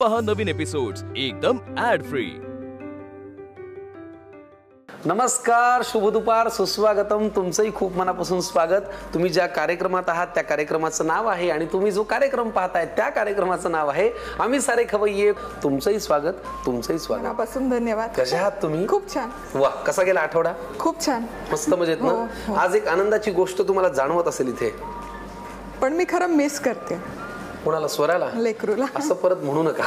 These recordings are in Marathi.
पहा नवीन एपिसोड्स एकदम ऍड फ्री। नमस्कार, शुभ दुपार, सुस्वागतम. तुमचंही खूप मनापासून स्वागत. तुम्ही ज्या कार्यक्रमात आहात त्या कार्यक्रमाचं नाव आहे आणि तुम्ही जो कार्यक्रम पाहताय त्या कार्यक्रमाचं नाव आहे आम्ही सारे खवय्ये. तुमचंही स्वागत, तुमचंही स्वागत. मनापासून धन्यवाद. कशा आहात तुम्ही? खूप छान. वा, कसा गेला आठवडा? खूप छान, मस्त मजेत ना? हो. आज एक आनंदाची गोष्ट तुम्हाला जाणवत असेल इथे. पण मी खरं मिस करते कोणाला? स्वराला? लेकरूला. असं परत म्हणू नका.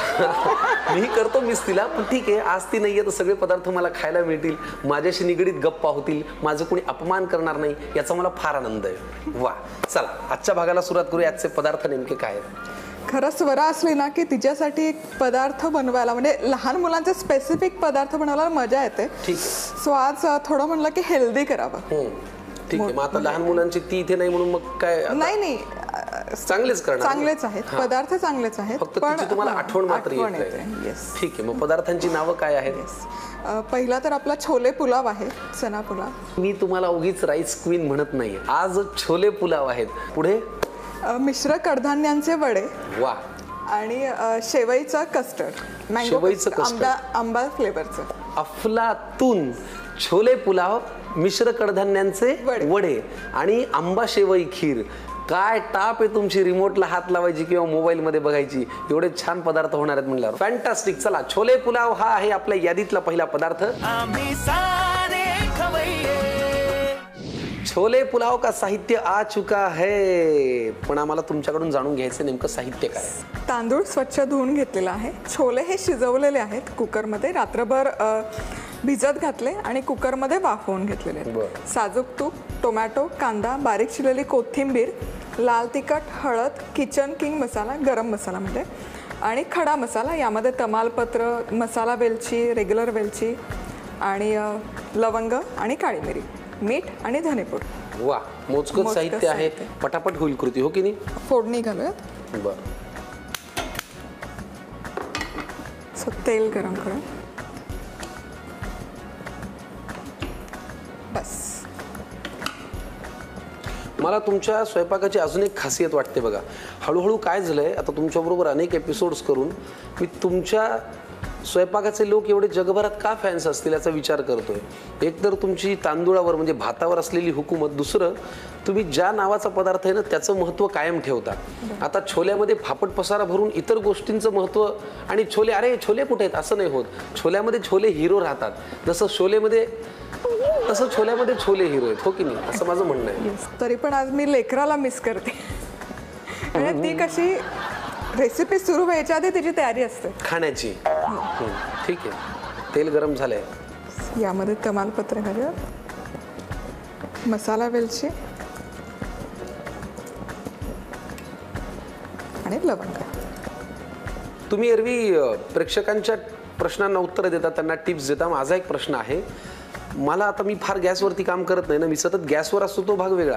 मी करतो मिस तिला, पण ठीक आहे, आज ती नाहीये तर सगळे पदार्थ मला खायला मिळतील, माझ्याशी निगडीत गप्पा होतील, माझं कोणी अपमान करणार नाही, याचा मला फार आनंद आहे. वा, चला आजच्या भागाला सुरुवात करूया. आजचे पदार्थ नेमके काय आहेत? खरं स्वरा असली ना की तिच्यासाठी एक पदार्थ बनवायला, म्हणजे लहान मुलांचे स्पेसिफिक पदार्थ बनवायला मजा येते. ठीक आहे. सो आज थोडं म्हणलं की हेल्दी करावं. ठीक आहे. मग आता लहान मुलांची ती इथे नाही म्हणून मग काय? नाही, चांगलेच करणार. चांगलेच आहेत पदार्थ, चांगलेच आहेत, फक्त तिची तुम्हाला आठवण मात्र येते. ठीक आहे. मग पदार्थांची नावं काय आहेत? पहिला तर आपला छोले पुलाव आहे, चना पुलाव. मी तुम्हाला उगीच राईस क्वीन म्हणत नाही, आज छोले पुलाव आहेत. पुढे मिश्र कडधान्यांचे वडे. वा. आणि शेवईचं कस्टर्ड, शेवईचं कस्टर्ड, आंबा फ्लेवरचं. अफलातून छोले पुलाव, मिश्र कडधान्यांचे वडे आणि आंबा शेवई खीर. काय टाप आहे तुमची, रिमोटला हात लावायची किंवा मोबाईल मध्ये बघायची. एवढे छान पदार्थ होणार आहेत म्हणल्यावर फॅन्टास्टिक. चला, छोले पुलाव हा आहे आपल्या यादीतला पहिला पदार्थ. छोले पुलाव का साहित्य आ चुका है, पण आम्हाला तुमच्याकडून जाणून घ्यायचं नेमकं साहित्य काय. तांदूळ स्वच्छ धुवून घेतलेला आहे. छोले हे शिजवलेले आहेत कुकरमध्ये, रात्रभर भिजत घातले आणि कुकरमध्ये वाफवून घेतलेले. साजूक तूप, टोमॅटो, कांदा, बारीक चिरलेली कोथिंबीर, लाल तिखट, हळद, किचन किंग मसाला, गरम मसाला म्हणजे, आणि खडा मसाला. यामध्ये तमालपत्र, मसाला वेलची, रेग्युलर वेलची आणि लवंग आणि काळी मिरी, मीठ आणि धनेपूड. वा, मोजकच साहित्य आहे, पटापट होईल कृती, हो की नाही? फोडणी घालूयात. बरं. तेल गरम करून बस. मला तुमच्या स्वयंपाकाची अजून एक खासियत वाटते बघा. हळूहळू काय झालंय, आता तुमच्याबरोबर अनेक एपिसोड्स करून मी तुमच्या स्वयंपाकाचे लोक एवढे जगभरात का फॅन्स असतील याचा विचार करतोय. एक तर तुमची तांदूळावर म्हणजे भातावर असलेली हुकूमत, दुसरं तुम्ही ज्या नावाचा पदार्थ आहे ना त्याचं महत्त्व कायम ठेवता. आता छोल्यामध्ये फापट पसारा भरून इतर गोष्टींचं महत्त्व, आणि छोले, अरे छोले कुठे आहेत असं नाही होत. छोल्यामध्ये छोले हिरो राहतात. जसं शोलेमध्ये, तसं छोल्यामध्ये छोले हिरो आहेत, हो की नाही? असं माझं म्हणणं आहे. तरी पण आज मी लेकराला मिस करते. आणि ती कशी रेसिपी सुरू व्हायच्या आधी तिची तयारी असते खाण्याची. ठीक आहे. तेल गरम झालंय. यामध्ये तमालपत्र घालूया, मसाला वेलची आणि लवंग. तुम्ही एरवी प्रेक्षकांच्या प्रश्नांना उत्तर देता, त्यांना टिप्स देता. माझा एक प्रश्न आहे. मला आता, मी फार गॅसवरती काम करत नाही ना, मी सतत गॅसवर असतो तो भाग वेगळा,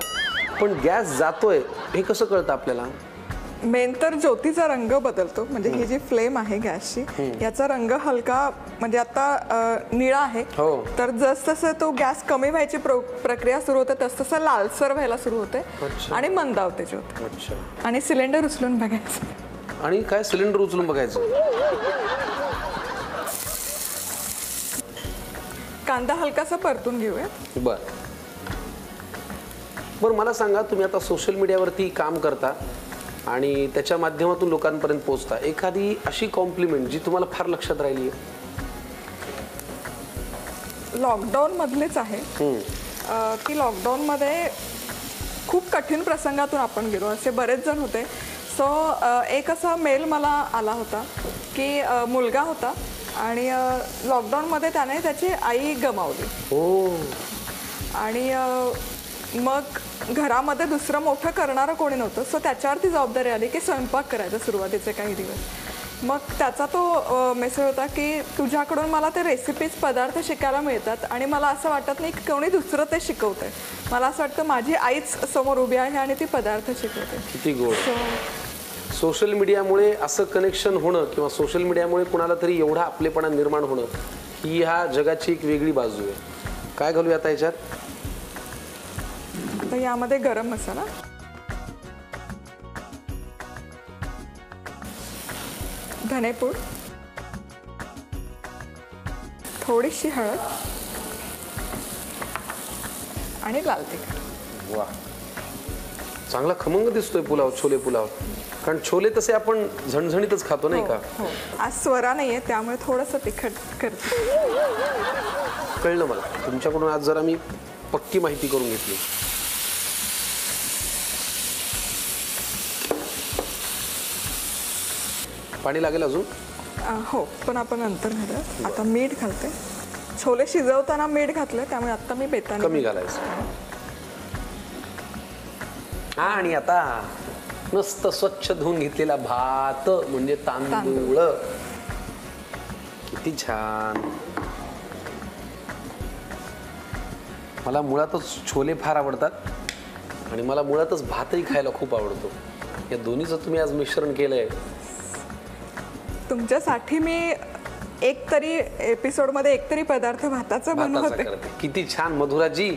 पण गॅस जातोय हे कसं कळतं आपल्याला? मेन तर ज्योतीचा रंग बदलतो. म्हणजे ही जी फ्लेम आहे गॅसची, याचा रंग हलका, म्हणजे आता निळा आहे, तर जसजसं तो गॅस कमी व्हायची प्रक्रिया सुरू होते तसतसं लालसर व्हायला सुरू होते आणि मंदावते ज्योत. आणि सिलेंडर उचलून बघायचं. आणि काय सिलेंडर उचलून बघायचं? कांदा हलकासा परतून घेऊया. बरं, मला सांगा, तुम्ही आता सोशल मीडियावरती काम करता आणि त्याच्या माध्यमातून लोकांपर्यंत पोहोचता. एखादी अशी कॉम्प्लिमेंट जी तुम्हाला फार लक्षात राहिली आहे? लॉकडाऊन मधलेच आहे की लॉकडाऊन मध्ये खूप कठीण प्रसंगातून आपण गेलो, असे बरेच जण होते. सो एक असा मेल मला आला होता की मुलगा होता आणि लॉकडाऊनमध्ये त्याने त्याची आई गमावली. आणि मग घरामध्ये दुसरं मोठं करणारं कोणी नव्हतं. सो त्याच्यावरती जबाबदारी आली की स्वयंपाक करायचा सुरुवातीचे काही दिवस. मग त्याचा तो मेसेज होता की तुझ्याकडून मला ते रेसिपीज, पदार्थ शिकायला मिळतात आणि मला असं वाटत नाही की कोणी दुसरं ते शिकवतंय. मला असं वाटतं माझी आईच समोर उभी आहे आणि ती पदार्थ शिकवते. किती गोड. सोशल मीडियामुळे असं कनेक्शन होणं किंवा सोशल मीडियामुळे कुणाला तरी एवढा आपलेपणा निर्माण होणं, ही ह्या जगाची एक वेगळी बाजू आहे. काय घालूया आता याच्यात? आता यामध्ये गरम मसाला, धनेपूड, थोडीशी हळद आणि लाल तिखट. वा, चांगला खमंग दिसतोय पुलाव, छोले पुलाव. कारण छोले तसे आपण झणझणीतच खातो नाही का? हो. आज स्वरा नाहीये त्यामुळे थोडंसं तिखट करते. कळलं मला. तुमच्याकडून आज जरा मी पक्की माहिती करून घेतली. पाणी लागेल अजून? हो, पण आपण नंतर घालूया. आता मीठ घालते. छोले शिजवताना मीठ घातलं त्यामुळे आता मी बेताने कमी घालायचं. हा, आणि आता मस्त स्वच्छ धुवून घेतलेला भात म्हणजे तांदूळ. किती छान. मला मुळातच छोले फार आवडतात आणि मला मुळातच भातही खायला खूप आवडतो. या दोन्हीचं तुम्ही आज मिश्रण केलंय. तुमच्यासाठी मी एकतरी एपिसोडमध्ये एकतरी पदार्थ भाताचा बनवते. किती छान मधुराजी.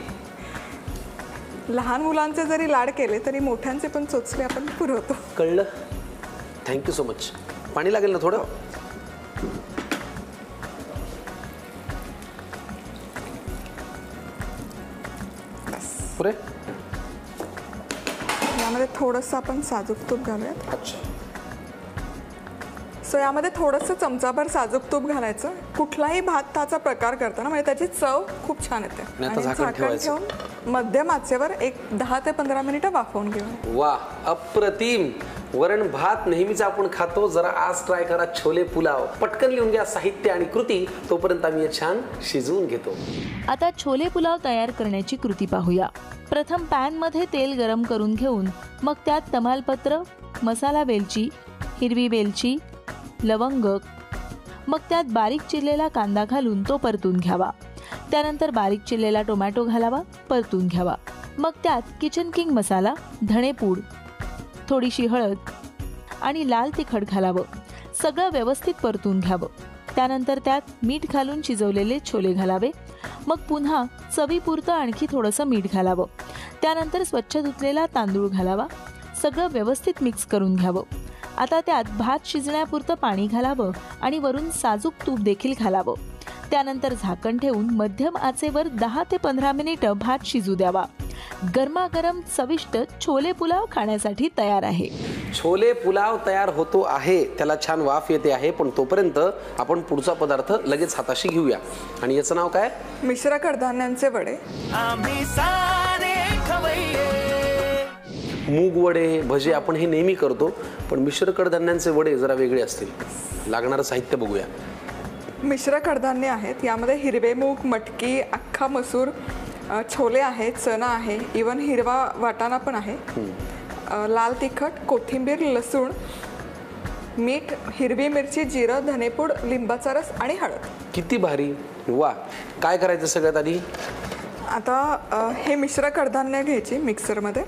लहान मुलांचे जरी लाड केले तरी मोठ्यांचे पण चोचले आपण पुरवतो. कळलं. Thank you so much. पाणी लागेल ना थोडं? पुरे. यामध्ये थोडंसं आपण साजूक तूप घालूयात. अच्छा. सो यामध्ये थोडंसं चमचाभर साजूक तूप घालायचं. कुठलाही भाताचा प्रकार करताना म्हणजे त्याची चव खूप छान येते. आणि झाकण ठेवून मध्यम आचेवर एक 10 ते 15 मिनिटं वाफवून घेऊया. वा, अप्रतिम. वरण भात नेहमीच आपण खातो, जरा आज ट्राय करा छोले पुलाव. पटकन लिहून घ्या साहित्य आणि कृती, तोपर्यंत आम्ही छान शिजवून घेतो. आता छोले पुलाव तयार करण्याची कृती पाहूया. प्रथम पॅन मध्ये तेल गरम करून घेऊन मग त्यात तमालपत्र, मसाला वेलची, हिरवी वेलची, लवंग, मग त्यात बारीक चिरलेला कांदा घालून तो परतून घ्यावा. त्यानंतर बारीक चिरलेला टोमॅटो घालावा, परतून घ्यावा. मग त्यात किचन किंग मसाला, धणेपूड, थोडीशी हळद आणि लाल तिखट घालावं. सगळं व्यवस्थित परतून घ्यावं. त्यानंतर त्यात मीठ घालून शिजवलेले छोले घालावे. मग पुन्हा चवीपुरतं आणखी थोडंसं मीठ घालावं. त्यानंतर स्वच्छ धुतलेला तांदूळ घालावा. सगळं व्यवस्थित मिक्स करून घ्यावं. आता त्यात भात शिजण्यापुरतं पाणी घालावं आणि वरून साजूक तूप देखील घालावं. त्यानंतर झाकण ठेवून मध्यम आचेवर 10 ते 15 मिनिटं भात शिजू द्यावा. गरमागरम चविष्ट छोले पुलाव खाण्यासाठी तयार आहे. छोले पुलाव तयार होतो आहे. त्याला छान वाफ येते आहे. पण तोपर्यंत आपण पुढचा पदार्थ लगेच हाताशी घेऊया. आणि याचं नाव काय? मिश्र कडधान्यांचे वडे. मूग वडे, भजे आपण हे नेहमी करतो, पण मिश्र कडधान्यांचे वडे जरा वेगळे असतील. लागणारं साहित्य बघूया. मिश्र कडधान्य आहेत. यामध्ये हिरवे मूग, मटकी, अख्खा मसूर, छोले आहेत, चणा आहे, इवन हिरवा वाटाणा पण आहे, लाल तिखट, कोथिंबीर, लसूण, मीठ, हिरवी मिरची, जिरं, धनेपूड, लिंबाचा रस आणि हळद. किती भारी. वा. काय करायचं सगळ्यात आधी? आता हे मिश्र कडधान्य घ्यायची मिक्सरमध्ये.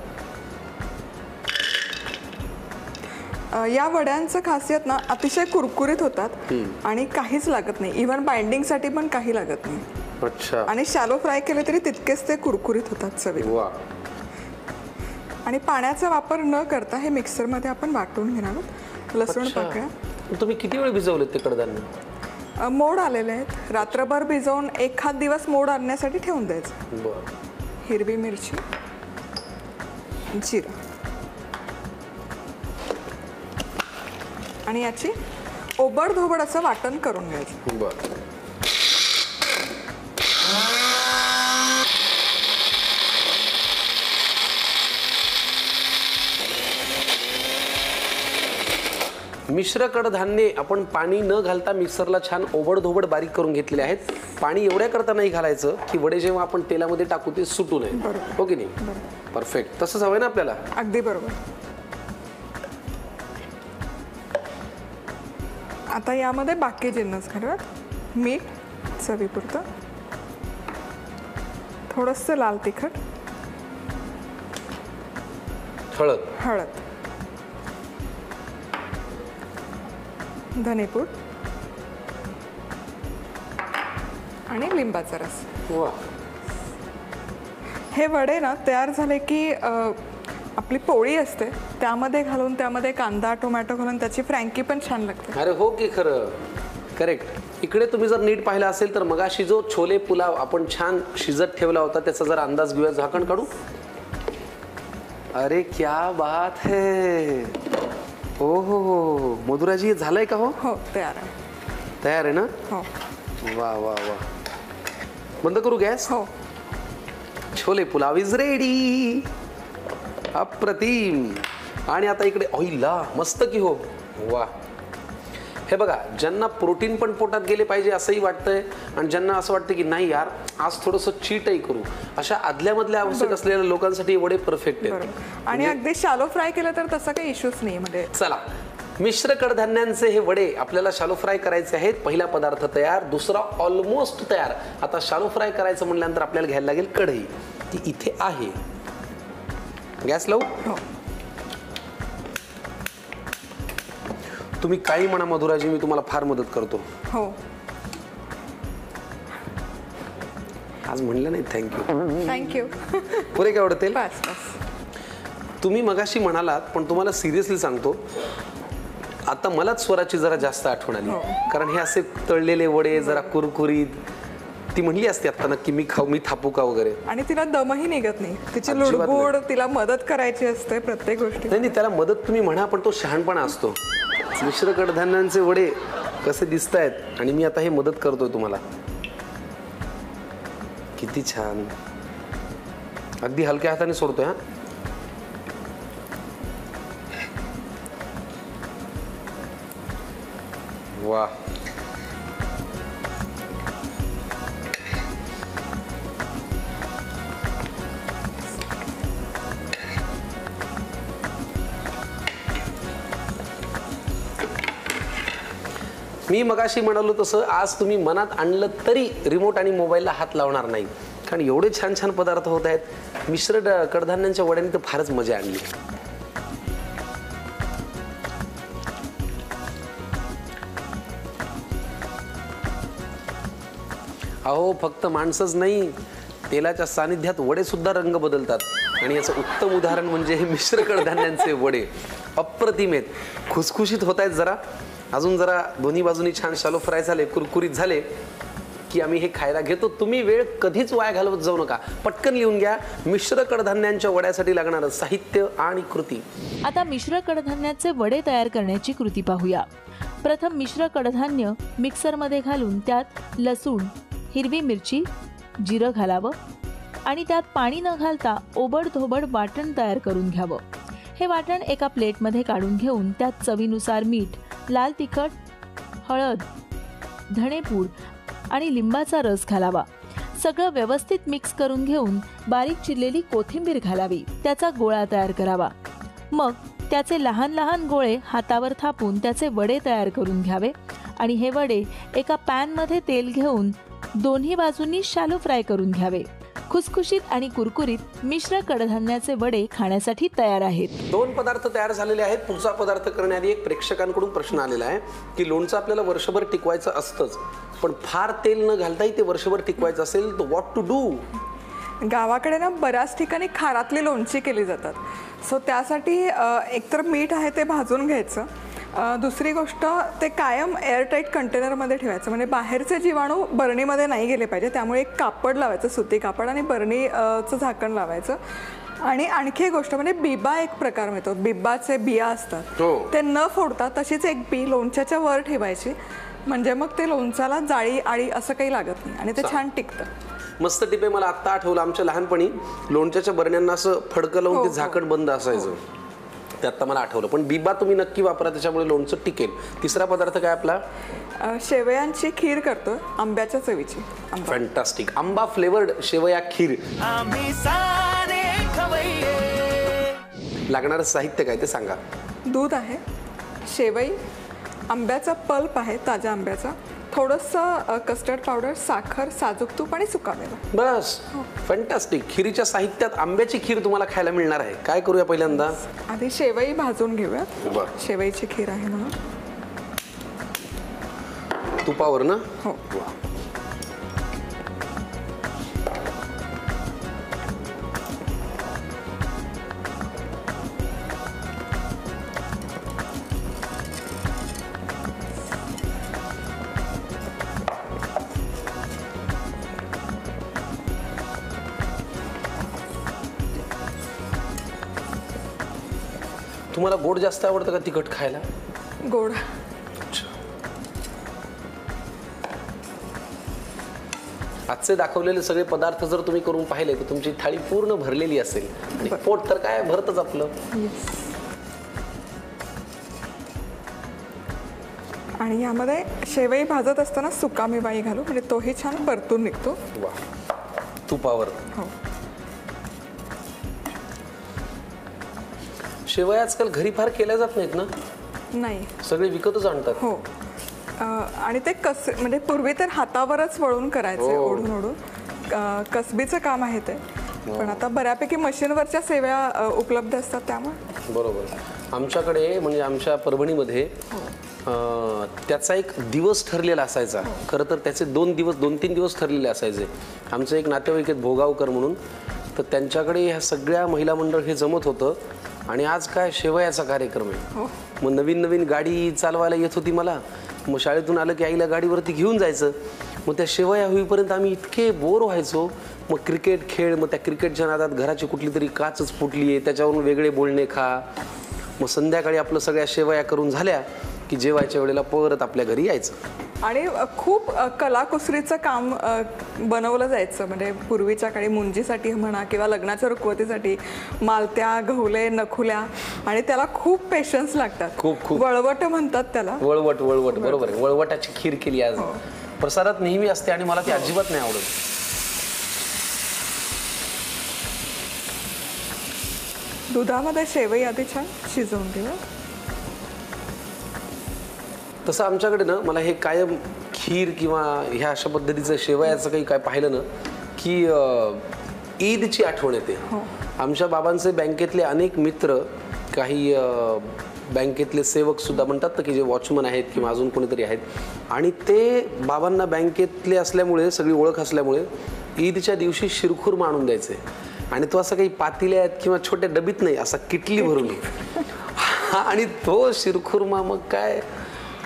या वड्यांचं खासियत ना अतिशय कुरकुरीत होतात आणि काहीच लागत नाही. इव्हन बाइंडिंगसाठी पण काही लागत नाही. अच्छा. आणि शॅलो फ्राय केले तरी तितकेच ते कुरकुरीत होतात चवीला. वा. आणि पाण्याचा वापर न करता हे मिक्सरमध्ये आपण वाटून घेणार. लसूण पाकळ्या. तुम्ही किती वेळ भिजवलेत ते कडधान्य? मोड आलेले आहेत. रात्रभर भिजवून एखाद दिवस मोड आणण्यासाठी ठेवून द्यायचं. बरं. हिरवी हिरवी मिरची, जिरं आणि याची ओबडधोबड असं वाटण करून घ्यायचं. बरं. मिश्र कडधान्ये आपण पाणी न घालता मिक्सरला छान ओबडधोबड बारीक करून घेतलेले आहेत. पाणी एवढ्या करता नाही घालायचं की वडे जेव्हा आपण तेलामध्ये टाकू ते सुटू नये. हो की नाही? परफेक्ट. तसंच हवंय ना आपल्याला? अगदी बरोबर. आता यामध्ये बाकी जिन्नस घालूयात. मीठ चवीपुरतं, थोडंसं लाल तिखट, हळद, धनेपूड आणि लिंबाचा रस. वा. हे वडे ना तयार झाले की आपली पोळी असते त्यामध्ये घालून त्यामध्ये कांदा टोमॅटो घालून त्याची फ्रँकी पण छान लागते. अरे हो की खरं, करेक्ट. इकडे तुम्ही जर नीट पाहिलं असेल तर मगाशी जो छोले पुलाव आपण छान शिजत ठेवला होता त्याचा जर अंदाज घेऊया. झाकण काढू. अरे क्या बात है. ओ हो मधुराजी, झालंय का? हो हो तयार आहे. तयार आहे ना? हो. वा वा वा. बंद करू गॅस? हो. Chole pulao is ready. अप्रतिम. आणि आता इकडे ऑइला मस्त की हो. वा. हे बघा, ज्यांना प्रोटीन पण पोटात गेले पाहिजे असंही वाटतंय आणि ज्यांना असं वाटतं की नाही यार आज थोडंसं चीटही करू, अशा आदल्यामधल्या अवस्थेत असलेल्या लोकांसाठी वडे परफेक्ट आहेत. आणि अगदी शालो फ्राय केलं तर तसं काही इश्यूच नाही. म्हणजे चला, मिश्र कडधान्यांचे हे वडे आपल्याला शालो फ्राय करायचे आहेत. पहिला पदार्थ तयार, दुसरा ऑलमोस्ट तयार. आता शालो फ्राय करायचं म्हटल्यानंतर आपल्याला घ्यायला लागेल कढई. ती इथे आहे. गॅस लावू? हो. तुम्ही काही म्हणा मधुराजी, मी तुम्हाला फार मदत करतो. हो. आज म्हणलं नाही थँक्यू. थँक्यू. पुरे काय आवडते? बस बस. तुम्ही मगाशी म्हणालात, पण तुम्हाला सिरियसली सांगतो, आता मलाच स्वराची जरा जास्त आठवण आली. कारण हे असे तळलेले वडे जरा कुरकुरीत. ती म्हणली असते आता नक्की मी खाऊ, मी थापू का वगैरे. आणि तिला दमही निघत नाही. तिची अजिबात लुडबुड, तिला मदत करायची असते प्रत्येक गोष्टी. नाही, त्याला मदत तुम्ही म्हणा, पण तो शहाणपणा असतो. मिश्र कडधान्यांचे वडे कसे दिसत आहेत आणि मी आता हे मदत करतोय तुम्हाला. किती छान. अगदी हलक्या हाताने सोडतोय. हा, वा. मी मगाशी म्हणालो तसं आज तुम्ही मनात आणलं तरी रिमोट आणि मोबाईलला हात लावणार नाही, कारण एवढे छान छान पदार्थ होत आहेत. मिश्र कडधान्यांच्या वड्यांनी तर फारच मजा आणली. अहो, फक्त माणसंच नाही, तेलाच्या सानिध्यात वडे सुद्धा रंग बदलतात. आणि याचं उत्तम उदाहरण म्हणजे हे मिश्र कडधान्यांचे वडे. अप्रतिम आहेत, खुसखुशीत होत आहेत. जरा अजून जरा दोन्ही बाजूनी छान शालो फ्राय झाले, कुरकुरीत झाले की आम्ही हे खायला घेतो. तुम्ही वेळ कधीच वाया घालवत जाऊ नका. पटकन लिहून घ्या मिश्र कडधान्यांच्या वड्यासाठी लागणारं साहित्य आणि कृती. आता मिश्र कडधान्याचे वडे तयार करण्याची कृती पाहूया. प्रथम मिश्र कडधान्य मिक्सरमध्ये घालून त्यात लसूण, हिरवी मिरची, जिरं घालावं आणि त्यात पाणी न घालता ओबडधोबड वाटण तयार करून घ्यावं. हे वाटण एका प्लेटमध्ये काढून घेऊन त्यात चवीनुसार मीठ, लाल तिखट, हळद, धणेपूड आणि लिंबाचा रस घालावा. सगळं व्यवस्थित मिक्स करून घेऊन बारीक चिरलेली कोथिंबीर घालावी. त्याचा गोळा तयार करावा. मग त्याचे लहान लहान गोळे हातावर थापून त्याचे वडे तयार करून घ्यावे आणि हे वडे एका पॅनमध्ये तेल घेऊन दोन्ही बाजूंनी शॅलो फ्राय करून घ्यावे. खुसखुशीत आणि कुरकुरीत मिश्र कडधान्याचे वडे खाण्यासाठी तयार आहेत. 2 पदार्थ तयार झालेले आहेत. पुढचा पदार्थ करण्याआधी एक प्रेक्षकांकडून प्रश्न आलेला आहे की लोणचं आपल्याला वर्षभर टिकवायचं असतंच, पण फार तेल न घालताही ते वर्षभर टिकवायचं असेल तर व्हॉट टू डू? गावाकडे ना बऱ्याच ठिकाणी खारातली लोणची केली जातात. सो त्यासाठी एकतर मीठ आहे ते भाजून घ्यायचं. दुसरी गोष्ट, ते कायम एअरटाईट कंटेनरमध्ये ठेवायचं, म्हणजे बाहेरचे जीवाणू बरणीमध्ये नाही गेले पाहिजे. त्यामुळे एक कापड लावायचं, सुती कापड, आणि बरणीचं झाकण लावायचं. आणि आणखी एक गोष्ट म्हणजे बिबा एक प्रकार मिळतो, बिबाचे बिया असतात, ते न फोडता तशीच एक बी लोणच्याच्या वर ठेवायची, म्हणजे मग ते लोणच्याला जाळी आळी असं काही लागत नाही आणि ते छान टिकतं. मस्त टिपे. मला आत्ता आठवलं, आमच्या लहानपणी लोणच्याच्या बरण्यांना असं फडकं लावून ते झाकण बंद असायचं. ते आत्ता मला आठवलं. पण बिबा तुम्ही नक्की वापरा, त्याच्यामुळे लोणचं टिकेल. तिसरा पदार्थ काय आपला? शेवयांची खीर करतो, आंब्याच्या चवीची. फॅन्टास्टिक. आंबा फ्लेवर्ड शेवया खीर. लागणारं साहित्य काय ते सांगा. दूध आहे, शेवई, आंब्याचा पल्प आहे ताज्या आंब्याचा, थोडंसं कस्टर्ड पावडर, साखर, साजूक तूप आणि सुकामेवा. बस. फॅन्टास्टिक. खिरीच्या साहित्यात आंब्याची खीर तुम्हाला खायला मिळणार आहे. काय करूया पहिल्यांदा? आधी शेवई भाजून घेऊया. बरं. शेवईची खीर आहे म्हणून. तुपावर ना? हो. तुम्हाला गोड जास्त आवडतं का तिखट खायला? गोड. आजचे दाखवलेले सगळे पदार्थ जर तुम्ही करून पाहिले तर तुमची थाळी पूर्ण भरलेली असेल आणि पोट तर काय भरतच आपलं. आणि यामध्ये शेवई भाजत असताना सुका मेवाही घालू, म्हणजे तोही छान परतून निघतो. वा, तुपावर. हो. शेवया आजकाल घरी फार केल्या जात नाहीत ना? नाही, सगळे विकतच आणतात. हो. आणि ते म्हणजे पूर्वी तर हातावरच वळून करायचे, ओढून ओढून. कसबीचं काम आहे ते, पण आता बऱ्यापैकी मशीनवरच्या सेवा उपलब्ध असतात त्यामुळे. बरोबर. आमच्याकडे म्हणजे आमच्या परभणीमध्ये त्याचा एक दिवस ठरलेला असायचा. खरं तर त्याचे 2-3 दिवस ठरलेले असायचे. आमचं एक नातेवाईक आहेत भोगावकर म्हणून, तर त्यांच्याकडे ह्या सगळ्या महिला मंडळ हे जमत होतं. आणि आज काय शेवयाचा कार्यक्रम आहे. मग नवीन गाडी चालवायला येत होती मला. मग शाळेतून आलं की आईला गाडीवरती घेऊन जायचं. मग त्या शेवया होईपर्यंत आम्ही इतके बोर व्हायचो. मग क्रिकेट खेळ, मग त्या क्रिकेटच्या नादात घराची कुठली तरी काचच फुटली आहे त्याच्यावरून वेगळे बोलणे खा. मग संध्याकाळी आपलं सगळ्या शेवया करून झाल्या की जेवायच्या वेळेला परत आपल्या घरी यायचं. आणि खूप कलाकुसरीचं काम बनवलं जायचं. म्हणजे पूर्वीच्या काळी मुंजीसाठी म्हणा किंवा लग्नाच्या रुखवतीसाठी मालत्या, गहुले, नखुल्या, आणि त्याला खूप पेशन्स लागतात. खूप वळवट म्हणतात त्याला. वळवट. बरोबर आहे. वळवटाची खीर केली आज. प्रसादात नेहमी असते आणि मला ती अजिबात नाही आवडत. दुधामध्ये शेवई आधी छान शिजवून घेऊ. तसं आमच्याकडे ना मला हे कायम खीर किंवा ह्या अशा पद्धतीचं शेवयाचं काही काय पाहिलं ना की ईदची आठवण येते. आमच्या बाबांचे बँकेतले अनेक मित्र, काही बँकेतले सेवक सुद्धा म्हणतात ना की जे वॉचमन आहेत किंवा अजून कोणीतरी आहेत, आणि ते बाबांना बँकेतले असल्यामुळे, सगळी ओळख असल्यामुळे ईदच्या दिवशी शिरखुर्मा आणून द्यायचे. आणि तो असं काही पातेल्यात किंवा छोट्या डबीत नाही, असा किटली भरून. आणि तो शिरखुर्मा मग काय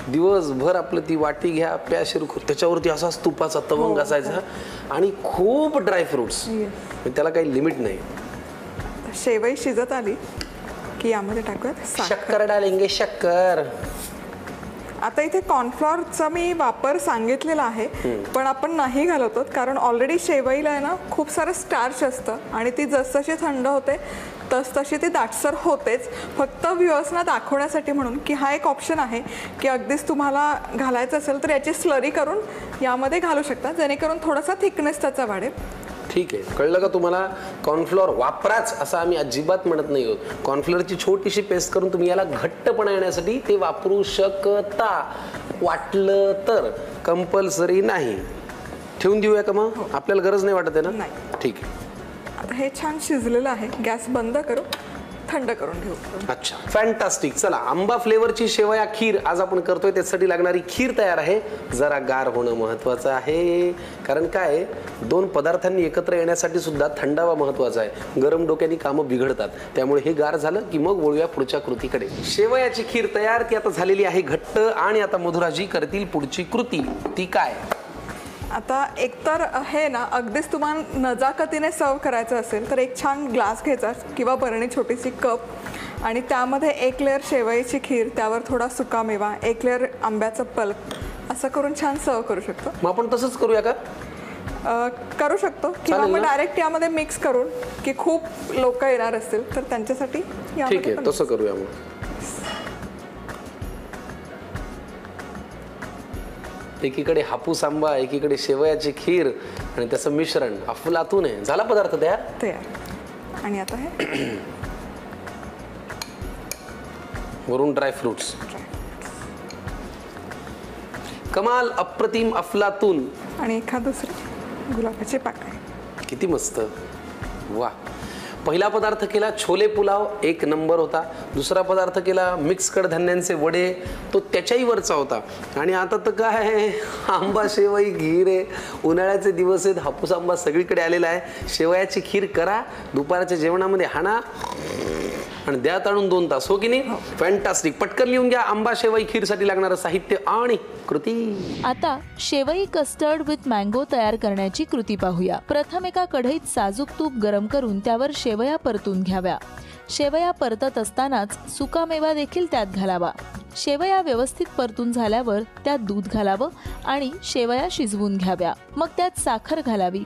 दिवसभर आपलं ती वाटी घ्या, प्या शिरखुर, त्याच्यावरती असाच तुपाचा तवंग असायचा आणि खूप ड्रायफ्रुट्स. त्याला काही लिमिट नाही. शेवई शिजत आली की यामध्ये टाकूयात शक्कर डालेंगे, शक्कर. आता इथे कॉर्नफ्लॉरचा मी वापर सांगितलेला आहे, पण आपण नाही घालवतो कारण ऑलरेडी शेवईला आहे ना खूप सारं स्टार्च असतं आणि ती जसजशी थंड होते तशी ती दाटसर होतेच. फक्त व्ह्युअर्सना दाखवण्यासाठी म्हणून की हा एक ऑप्शन आहे की अगदीच तुम्हाला घालायचं असेल तर याची स्लरी करून यामध्ये घालू शकता, जेणेकरून थोडासा थिकनेस त्याचा वाढेल. ठीक आहे, कळलं का तुम्हाला? कॉर्नफ्लोअर वापराच असं आम्ही अजिबात म्हणत नाही आहोत. कॉर्नफ्लोअरची छोटीशी पेस्ट करून तुम्ही याला घट्टपणा येण्यासाठी ते वापरू शकता, वाटलं तर. कंपल्सरी नाही. ठेवून देऊया का मग? आपल्याला गरज नाही वाटत आहे ना? नाही. ठीक आहे. आता हे छान शिजलेलं आहे. गॅस बंद करू, थंड करून घेऊ. अच्छा, फॅन्टास्टिक. चला, आंबा फ्लेवरची शेवया खीर आज आपण करतोय. त्यासाठी लागणारी खीर तयार आहे. जरा गार होणं महत्वाचं आहे, कारण काय 2 पदार्थांनी एकत्र येण्यासाठी सुद्धा थंडावा महत्वाचा आहे. गरम डोक्याने कामं बिघडतात, त्यामुळे हे गार झालं की मग वळूया पुढच्या कृतीकडे. शेवयाची खीर तयार, ती आता झालेली आहे घट्ट. आणि आता मधुराजी करतील पुढची कृती. ती काय? आता एकतर हे ना अगदीच तुम्हाला नजाकतीने सर्व करायचं असेल तर एक छान ग्लास घ्यायचा किंवा बरणी, छोटीशी कप, आणि त्यामध्ये 1 लेअर शेवयाची खीर, त्यावर थोडा सुका मेवा, 1 लेअर आंब्याचं पल्प, असं करून छान सर्व करू शकतो. मग आपण तसंच करूया का? करू शकतो, किंवा मग डायरेक्ट यामध्ये मिक्स करून, की खूप लोक येणार असतील तर त्यांच्यासाठी. ठीक आहे, तसं करूया मग. एकीकडे हापूस आंबा, एकीकडे शेवयाची खीर आणि त्याचं मिश्रण अफलातून आहे. झाला पदार्थ तयार. आणि आता हे वरून ड्रायफ्रुट्स. कमाल, अप्रतिम, अफलातून. आणि एखाद दुसरी गुलाबाचे पाकळी. किती मस्त. वा. पहिला पदार्थ केला छोले पुलाव, 1 नंबर होता. दुसरा पदार्थ केला मिक्स कडधान्यांचे वडे, तो त्याच्याही वरचा होता. आणि आता तर काय आंबा शेवई खीर आहे. उन्हाळ्याचे दिवस आहेत, हापूस आंबा सगळीकडे आलेला आहे. शेवयाची खीर करा, दुपारच्या जेवणामध्ये हाणा. आणि द्या ताणून 2 तास. हो की नाही? फॅन्टास्टिक. पटकन लिहून घ्या आंबा शेवई खीरसाठी लागणारं साहित्य आणि कृती. आता शेवई कस्टर्ड विथ मँगो तयार करण्याची कृती पाहूया. प्रथम एका कढईत साजूक तूप गरम करून त्यावर शेवया परतून घ्याव्या. शेवया परतत असतानाच सुकामेवा देखील त्यात घालावा. शेवया व्यवस्थित परतून झाल्यावर त्यात दूध घालावं आणि शेवया शिजवून घ्याव्या. मग त्यात साखर घालावी.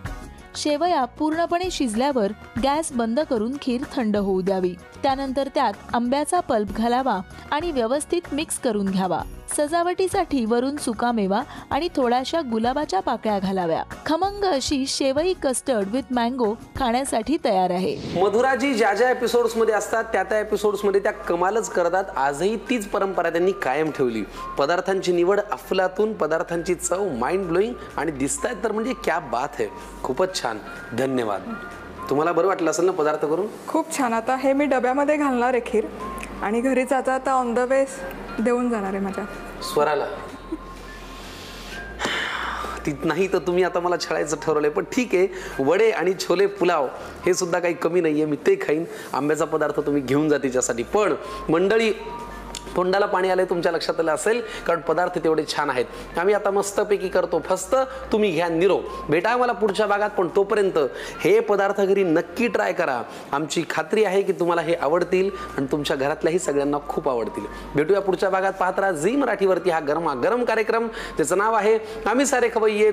शेवया पूर्णपणे शिजल्यावर गॅस बंद करून खीर थंड होऊ द्यावी. त्यानंतर त्यात आंब्याचा पल्प घालावा आणि व्यवस्थित मिक्स करून घ्यावा. सजावटीसाठी वरून सुकामेवा आणि थोड्याशा गुलाबाच्या पाकळ्या घालाव्या. खमंग अशी शेवई कस्टर्ड विथ मँगो खाण्यासाठी तयार आहे. मधुराजी ज्या ज्या एपिसोड्स मध्ये असतात त्या एपिसोड्स मध्ये त्या कमालच करतात. आजही तीच परंपरा त्यांनी कायम ठेवली. पदार्थांची निवड अफलातून, पदार्थांची चव माइंड ब्लोईंग आणि दिसतायत तर म्हणजे क्या बात है. खूपच छान. धन्यवाद. तुम्हाला बरं वाटलं असेल ना पदार्थ करून? खूप छान. आता हे मी डब्यामध्ये घालणार आहे खीर आणि घरी जाता आता ऑन द वे देऊन जाणार आहे माझ्या स्वराला. ती नाही तर तुम्ही आता मला छळायचं ठरवलंय, पण ठीक आहे. वडे आणि छोले पुलाव हे सुद्धा काही कमी नाहीये. मी ते खाईन. आंब्याचा पदार्थ तुम्ही घेऊन जा तिच्यासाठी. पण मंडळी, तोंडाला पाणी आलंय तुमच्या लक्षात आलं असेल, कारण पदार्थ तेवढे छान आहेत. आम्ही आता मस्तपैकी करतो फस्त. तुम्ही घ्या निरोप. भेटा मला पुढच्या भागात. पण तोपर्यंत हे पदार्थ घरी नक्की ट्राय करा. आमची खात्री आहे की तुम्हाला हे आवडतील आणि तुमच्या घरातल्याही सगळ्यांना खूप आवडतील. भेटूया पुढच्या भागात. पाहत राहा झी मराठीवरती हा गरमागरम कार्यक्रम. त्याचं नाव आहे आम्ही सारे खवय्ये.